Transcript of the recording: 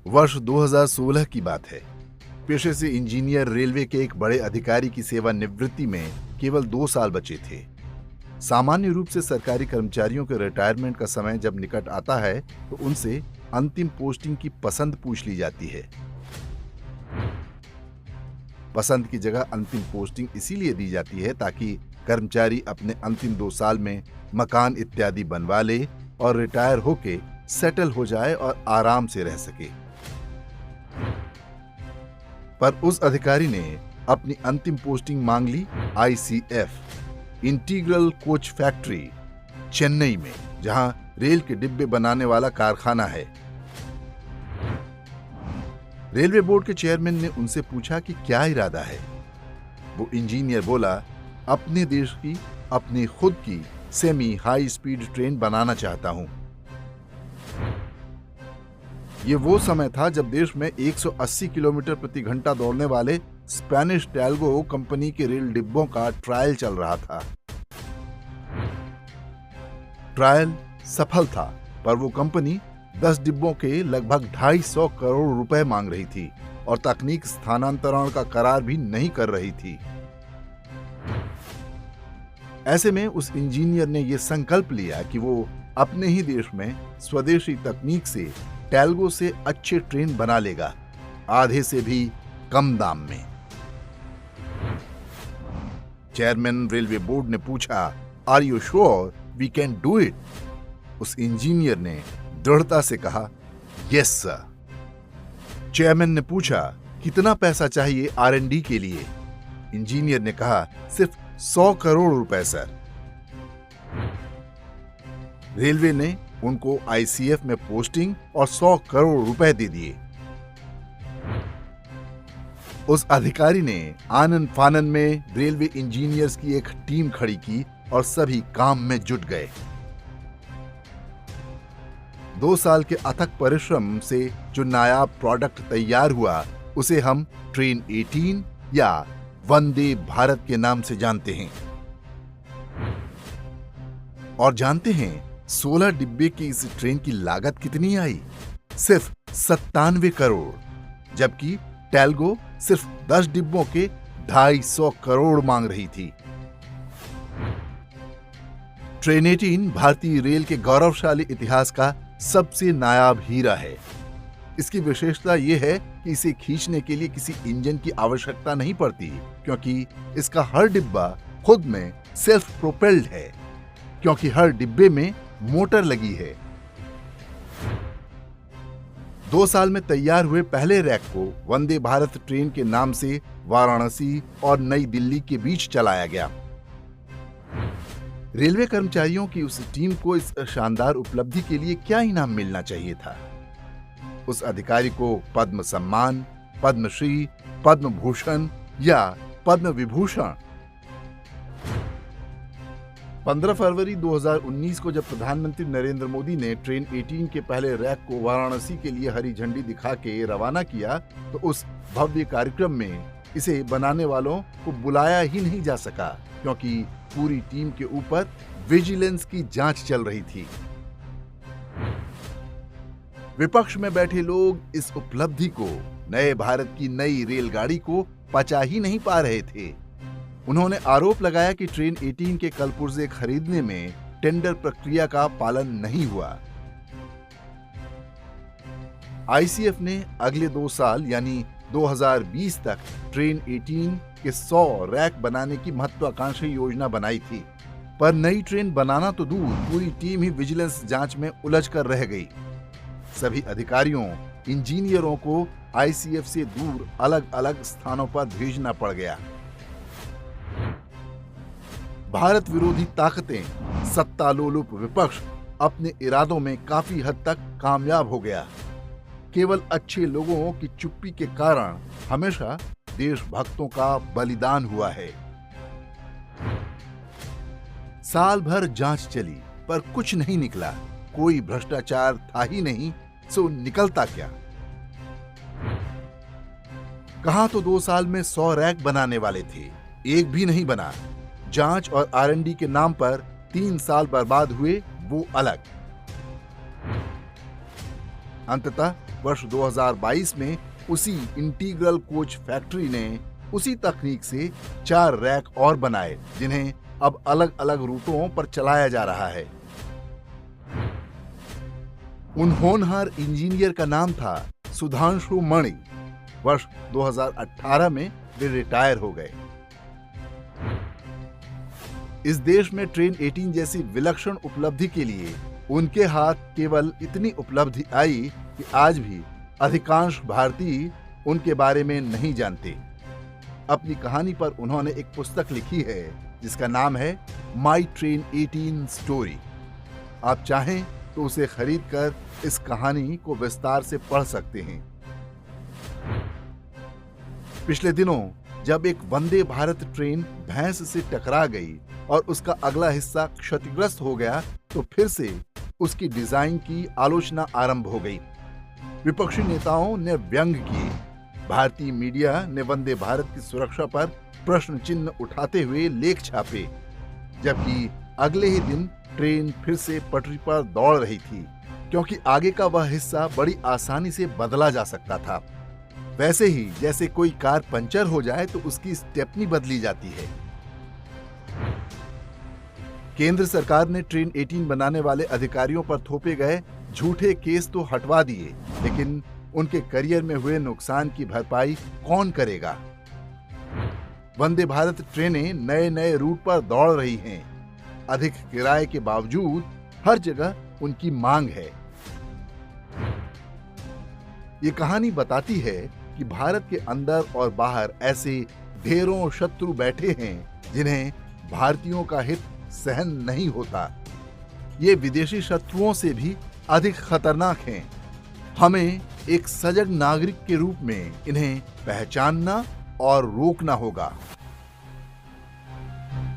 वर्ष 2016 की बात है। पेशे से इंजीनियर रेलवे के एक बड़े अधिकारी की सेवानिवृत्ति में केवल 2 साल बचे थे। सामान्य रूप से सरकारी कर्मचारियों के रिटायरमेंट का समय जब निकट आता है तो उनसे अंतिम पोस्टिंग की पसंद पूछ ली जाती है। पसंद की जगह अंतिम पोस्टिंग इसीलिए दी जाती है ताकि कर्मचारी अपने अंतिम 2 साल में मकान इत्यादि बनवा ले और रिटायर होके सेटल हो जाए और आराम से रह सके। पर उस अधिकारी ने अपनी अंतिम पोस्टिंग मांग ली ICF integral coach factory Chennai में, जहां रेल के डिब्बे बनाने वाला कारखाना है। रेलवे बोर्ड के चेयरमैन ने उनसे पूछा कि क्या इरादा है। वो इंजीनियर बोला, अपने देश की अपनी खुद की सेमी हाई स्पीड ट्रेन बनाना चाहता हूं। ये वो समय था जब देश में 180 किलोमीटर प्रति घंटा दौड़ने वाले स्पेनिश टैल्गो कंपनी के रेल डिब्बों का ट्रायल चल रहा था। ट्रायल सफल था, पर वो कंपनी 10 डिब्बों के लगभग 250 करोड़ रुपए मांग रही थी और तकनीक स्थानांतरण का करार भी नहीं कर रही थी। ऐसे में उस इंजीनियर ने यह संकल्प लिया कि वो अपने ही देश में स्वदेशी तकनीक से टैल्गो से अच्छे ट्रेन बना लेगा, आधे से भी कम दाम में। चेयरमैन रेलवे बोर्ड ने पूछा, are you sure we can do it? उस इंजीनियर ने दृढ़ता से कहा, यस सर। चेयरमैन ने पूछा, कितना पैसा चाहिए R&D के लिए? इंजीनियर ने कहा, सिर्फ 100 करोड़ रुपए सर। रेलवे ने उनको ICF में पोस्टिंग और 100 करोड़ रुपए दे दिए। उस अधिकारी ने आनन फानन में रेलवे इंजीनियर्स की एक टीम खड़ी की और सभी काम में जुट गए। 2 साल के अथक परिश्रम से जो नायाब प्रोडक्ट तैयार हुआ उसे हम ट्रेन 18 या वंदे भारत के नाम से जानते हैं। और जानते हैं 16 डिब्बे की इस ट्रेन की लागत कितनी आई? सिर्फ 97 करोड़, जबकि टैल्गो सिर्फ 10 डिब्बों के 250 करोड़ मांग रही थी। ट्रेन 18 भारतीय रेल के गौरवशाली इतिहास का सबसे नायाब हीरा है। इसकी विशेषता यह है कि इसे खींचने के लिए किसी इंजन की आवश्यकता नहीं पड़ती, क्योंकि इसका हर डिब्बा खुद में सेल्फ प्रोपेल्ड है, क्योंकि हर डिब्बे में मोटर लगी है। 2 साल में तैयार हुए पहले रैक को वंदे भारत ट्रेन के नाम से वाराणसी और नई दिल्ली के बीच चलाया गया। रेलवे कर्मचारियों की उस टीम को इस शानदार उपलब्धि के लिए क्या इनाम मिलना चाहिए था? उस अधिकारी को पद्म सम्मान, पद्मश्री, पद्म भूषण या पद्म विभूषण? 15 फरवरी 2019 को जब प्रधानमंत्री नरेंद्र मोदी ने ट्रेन 18 के पहले रैक को वाराणसी के लिए हरी झंडी दिखा के रवाना किया तो उस भव्य कार्यक्रम में इसे बनाने वालों को बुलाया ही नहीं जा सका, क्योंकि पूरी टीम के ऊपर विजिलेंस की जांच चल रही थी। विपक्ष में बैठे लोग इस उपलब्धि को, नए भारत की नई रेलगाड़ी को पचा ही नहीं पा रहे थे। उन्होंने आरोप लगाया कि ट्रेन 18 के कलपुर्जे खरीदने में टेंडर प्रक्रिया का पालन नहीं हुआ। ICF ने अगले 2 साल यानी 2020 तक ट्रेन 18 के 100 रैक बनाने की महत्वाकांक्षी योजना बनाई थी, पर नई ट्रेन बनाना तो दूर, पूरी टीम ही विजिलेंस जांच में उलझ कर रह गई। सभी अधिकारियों, इंजीनियरों को ICF से दूर अलग अलग स्थानों पर भेजना पड़ गया। भारत विरोधी ताकतें, सत्तालोलुप विपक्ष अपने इरादों में काफी हद तक कामयाब हो गया। केवल अच्छे लोगों की चुप्पी के कारण हमेशा देशभक्तों का बलिदान हुआ है। साल भर जांच चली पर कुछ नहीं निकला, कोई भ्रष्टाचार था ही नहीं, सो निकलता क्या? कहां तो 2 साल में 100 रैक बनाने वाले थे, एक भी नहीं बना। जांच और R&D के नाम पर 3 साल बर्बाद हुए, वो अलग। अंततः वर्ष 2022 में उसी इंटीग्रल कोच फैक्ट्री ने उसी तकनीक से 4 रैक और बनाए, जिन्हें अब अलग अलग रूटों पर चलाया जा रहा है। उन होनहार इंजीनियर का नाम था सुधांशु मणि। वर्ष 2018 में वे रिटायर हो गए। इस देश में ट्रेन 18 जैसी विलक्षण उपलब्धि के लिए उनके हाथ केवल इतनी उपलब्धि आई कि आज भी अधिकांश भारतीय उनके बारे में नहीं जानते। अपनी कहानी पर उन्होंने एक पुस्तक लिखी है जिसका नाम है माई ट्रेन 18 स्टोरी। आप चाहें तो उसे खरीदकर इस कहानी को विस्तार से पढ़ सकते हैं। पिछले दिनों जब एक वंदे भारत ट्रेन भैंस से टकरा गई और उसका अगला हिस्सा क्षतिग्रस्त हो गया तो फिर से उसकी डिजाइन की आलोचना आरंभ हो गई। विपक्षी नेताओं ने व्यंग किए। भारतीय मीडिया ने वंदे भारत की सुरक्षा पर प्रश्न चिन्ह उठाते हुए लेख छापे, जबकि अगले ही दिन ट्रेन फिर से पटरी पर दौड़ रही थी, क्योंकि आगे का वह हिस्सा बड़ी आसानी से बदला जा सकता था। वैसे ही जैसे कोई कार पंचर हो जाए तो उसकी स्टेपनी बदली जाती है। केंद्र सरकार ने ट्रेन 18 बनाने वाले अधिकारियों पर थोपे गए झूठे केस तो हटवा दिए, लेकिन उनके करियर में हुए नुकसान की भरपाई कौन करेगा? वंदे भारत ट्रेनें नए नए रूट पर दौड़ रही हैं। अधिक किराए के बावजूद हर जगह उनकी मांग है। ये कहानी बताती है कि भारत के अंदर और बाहर ऐसे ढेरों शत्रु बैठे हैं जिन्हें भारतीयों का हित सहन नहीं होता। ये विदेशी शत्रुओं से भी अधिक खतरनाक हैं। हमें एक सजग नागरिक के रूप में इन्हें पहचानना और रोकना होगा।